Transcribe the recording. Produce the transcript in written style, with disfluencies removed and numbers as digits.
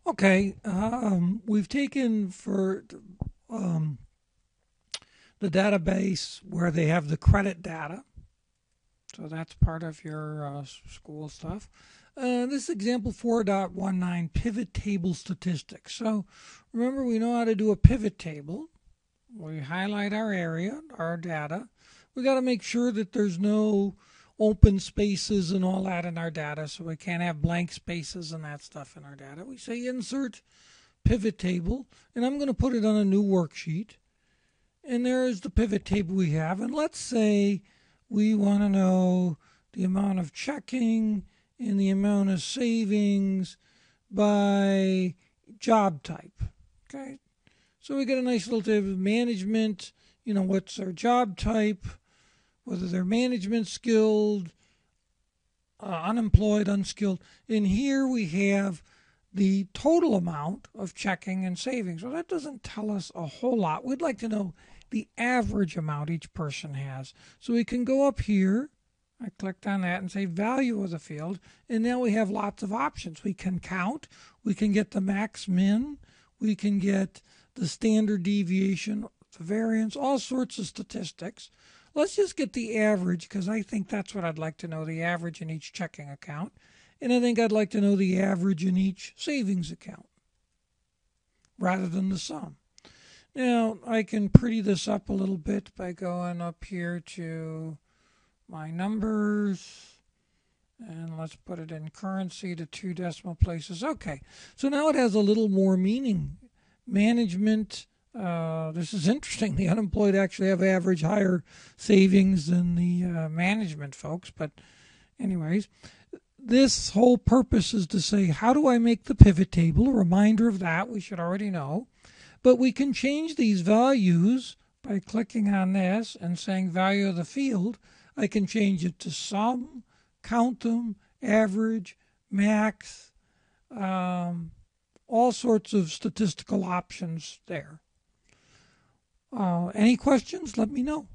Okay, we've taken for um, the database where they have the credit data. So that's part of your school stuff. This is example 4.19 pivot table statistics. So remember, we know how to do a pivot table. We highlight our area, our data. We got to make sure that there's no open spaces and all that in our data. So we can't have blank spaces and that stuff in our data. We say insert pivot table, and I'm going to put it on a new worksheet. And there's the pivot table we have. And let's say we want to know the amount of checking and the amount of savings by job type. Okay, so we get a nice little table of management, what's their job type, whether they're management skilled, unemployed, unskilled. And here we have the total amount of checking and savings. Well, that doesn't tell us a whole lot. We'd like to know the average amount each person has. So we can go up here. I clicked on that and say value of the field. And now we have lots of options. We can count. We can get the max min. We can get the standard deviation, the variance, all sorts of statistics. Let's just get the average because I think that's what I'd like to know, the average in each checking account. And I think I'd like to know the average in each savings account rather than the sum. Now, I can pretty this up a little bit by going up here to my numbers. And let's put it in currency to 2 decimal places. Okay, so now it has a little more meaning. Management, this is interesting. The unemployed actually have average higher savings than the management folks. But anyways, this whole purpose is to say, how do I make the pivot table? A reminder of that we should already know. But we can change these values by clicking on this and saying value of the field. I can change it to sum, count them, average, max, all sorts of statistical options there. Any questions? Let me know.